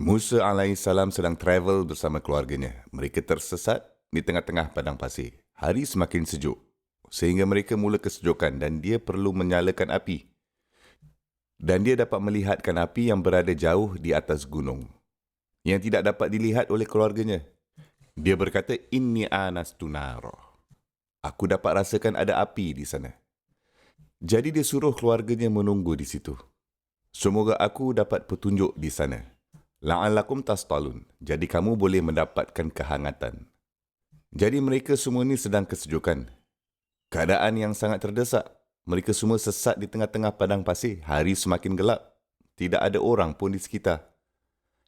Musa alaihissalam sedang travel bersama keluarganya. Mereka tersesat di tengah-tengah padang pasir. Hari semakin sejuk, sehingga mereka mula kesejukan dan dia perlu menyalakan api. Dan dia dapat melihatkan api yang berada jauh di atas gunung, yang tidak dapat dilihat oleh keluarganya. Dia berkata, Inni anastu naro. Aku dapat rasakan ada api di sana. Jadi dia suruh keluarganya menunggu di situ. Semoga aku dapat petunjuk di sana. La'allakum tastalun. Jadi kamu boleh mendapatkan kehangatan. Jadi mereka semua ni sedang kesejukan. Keadaan yang sangat terdesak. Mereka semua sesat di tengah-tengah padang pasir. Hari semakin gelap. Tidak ada orang pun di sekitar.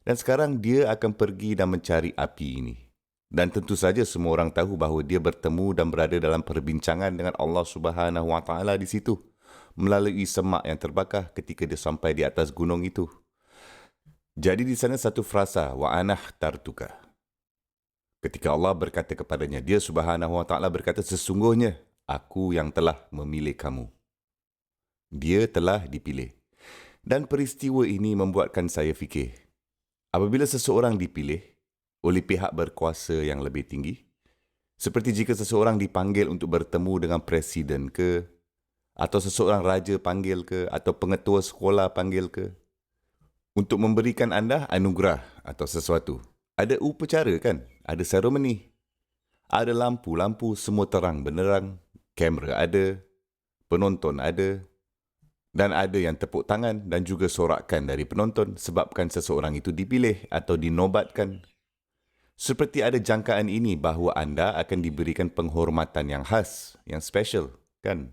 Dan sekarang dia akan pergi dan mencari api ini. Dan tentu saja semua orang tahu bahawa dia bertemu dan berada dalam perbincangan dengan Allah Subhanahu Wa Taala di situ melalui semak yang terbakar ketika dia sampai di atas gunung itu. Jadi di sana satu frasa, wa anah tartuka. Ketika Allah berkata kepadanya, dia Subhanahu Wa Taala berkata, sesungguhnya aku yang telah memilih kamu. Dia telah dipilih. Dan peristiwa ini membuatkan saya fikir, apabila seseorang dipilih oleh pihak berkuasa yang lebih tinggi, seperti jika seseorang dipanggil untuk bertemu dengan presiden ke, atau seseorang raja panggil ke, atau pengetua sekolah panggil ke, untuk memberikan anda anugerah atau sesuatu. Ada upacara kan? Ada seremoni. Ada lampu-lampu semua terang benderang. Kamera ada. Penonton ada. Dan ada yang tepuk tangan dan juga sorakan dari penonton sebabkan seseorang itu dipilih atau dinobatkan. Seperti ada jangkaan ini bahawa anda akan diberikan penghormatan yang khas, yang special, kan?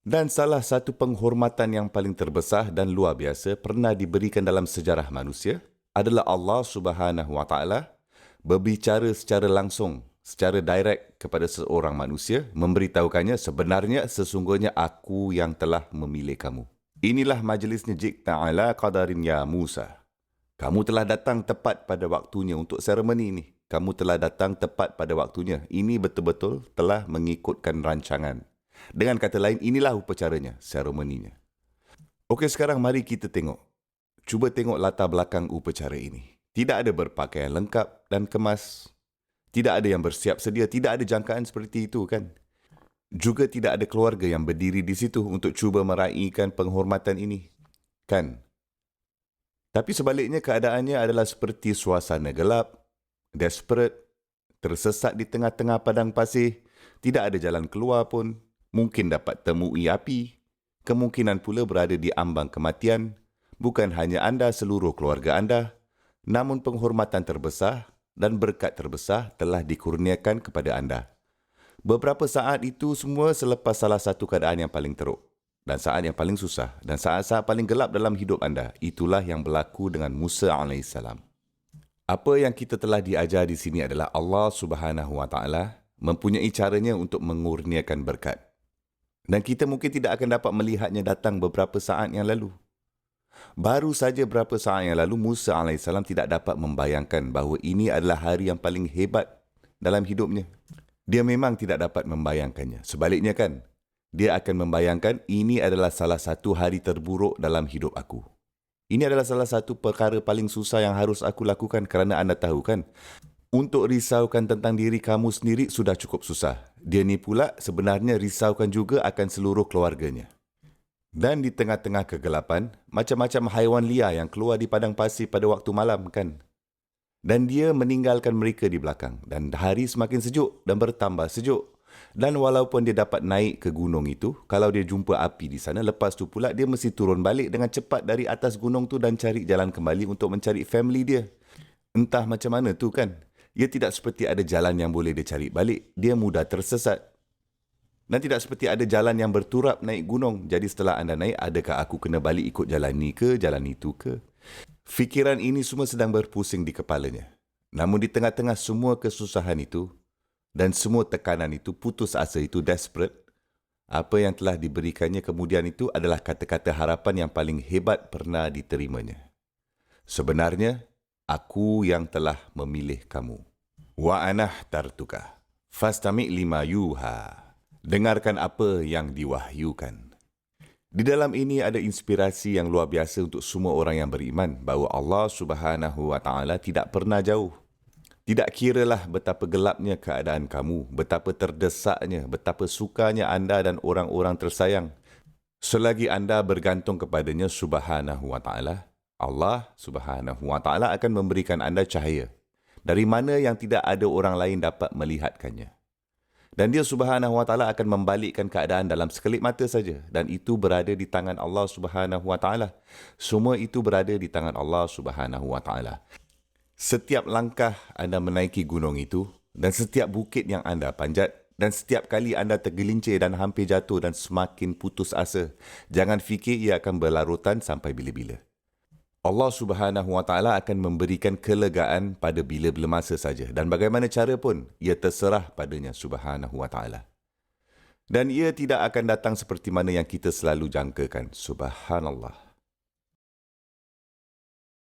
Dan salah satu penghormatan yang paling terbesar dan luar biasa pernah diberikan dalam sejarah manusia adalah Allah Subhanahu Wa Taala berbicara secara langsung, secara direct kepada seorang manusia, memberitahukannya sebenarnya sesungguhnya aku yang telah memilih kamu. Inilah majlisnya jikta ala qadarin ya Musa. Kamu telah datang tepat pada waktunya untuk seremoni ini. Kamu telah datang tepat pada waktunya. Ini betul-betul telah mengikutkan rancangan. Dengan kata lain, inilah upacaranya, seremoninya. Okey, sekarang mari kita tengok. Cuba tengok latar belakang upacara ini. Tidak ada berpakaian lengkap dan kemas. Tidak ada yang bersiap sedia. Tidak ada jangkaan seperti itu, kan? Juga tidak ada keluarga yang berdiri di situ untuk cuba meraihkan penghormatan ini, kan? Tapi sebaliknya keadaannya adalah seperti suasana gelap, desperate, tersesat di tengah-tengah padang pasir, tidak ada jalan keluar pun. Mungkin dapat temui api, kemungkinan pula berada di ambang kematian, bukan hanya anda, seluruh keluarga anda, namun penghormatan terbesar dan berkat terbesar telah dikurniakan kepada anda. Beberapa saat itu semua selepas salah satu keadaan yang paling teruk, dan saat yang paling susah, dan saat-saat paling gelap dalam hidup anda. Itulah yang berlaku dengan Musa alaihissalam. Apa yang kita telah diajar di sini adalah Allah Subhanahu Wa Taala mempunyai caranya untuk mengurniakan berkat. Dan kita mungkin tidak akan dapat melihatnya datang beberapa saat yang lalu. Baru saja beberapa saat yang lalu, Musa alaihissalam tidak dapat membayangkan bahawa ini adalah hari yang paling hebat dalam hidupnya. Dia memang tidak dapat membayangkannya. Sebaliknya kan, dia akan membayangkan ini adalah salah satu hari terburuk dalam hidup aku. Ini adalah salah satu perkara paling susah yang harus aku lakukan kerana anda tahu kan, untuk risaukan tentang diri kamu sendiri sudah cukup susah. Dia ni pula sebenarnya risaukan juga akan seluruh keluarganya. Dan di tengah-tengah kegelapan, macam-macam haiwan liar yang keluar di padang pasir pada waktu malam kan. Dan dia meninggalkan mereka di belakang. Dan hari semakin sejuk dan bertambah sejuk. Dan walaupun dia dapat naik ke gunung itu, kalau dia jumpa api di sana, lepas tu pula dia mesti turun balik dengan cepat dari atas gunung tu dan cari jalan kembali untuk mencari family dia. Entah macam mana tu kan. Ia tidak seperti ada jalan yang boleh dia cari balik. Dia mudah tersesat. Dan tidak seperti ada jalan yang berturap naik gunung. Jadi setelah anda naik, adakah aku kena balik ikut jalan ni ke, jalan itu ke? Fikiran ini semua sedang berpusing di kepalanya. Namun di tengah-tengah semua kesusahan itu dan semua tekanan itu, putus asa itu, desperate, apa yang telah diberikannya kemudian itu adalah kata-kata harapan yang paling hebat pernah diterimanya. Sebenarnya, aku yang telah memilih kamu. Wa anah tartuka. Fastami' lima yuha. Dengarkan apa yang diwahyukan. Di dalam ini ada inspirasi yang luar biasa untuk semua orang yang beriman bahawa Allah Subhanahu Wa Taala tidak pernah jauh. Tidak kiralah betapa gelapnya keadaan kamu, betapa terdesaknya, betapa sukanya anda dan orang-orang tersayang. Selagi anda bergantung kepadanya Subhanahu Wa Taala, Allah Subhanahu Wa Taala akan memberikan anda cahaya dari mana yang tidak ada orang lain dapat melihatkannya. Dan dia Subhanahu Wa Taala akan membalikkan keadaan dalam sekelip mata saja, dan itu berada di tangan Allah Subhanahu Wa Taala. Semua itu berada di tangan Allah Subhanahu Wa Taala. Setiap langkah anda menaiki gunung itu, dan setiap bukit yang anda panjat, dan setiap kali anda tergelincir dan hampir jatuh dan semakin putus asa, jangan fikir ia akan berlarutan sampai bila-bila. Allah Subhanahu Wa Taala akan memberikan kelegaan pada bila-bila masa saja, dan bagaimana cara pun ia terserah padanya Subhanahu Wa Taala. Dan ia tidak akan datang seperti mana yang kita selalu jangkakan. Subhanallah.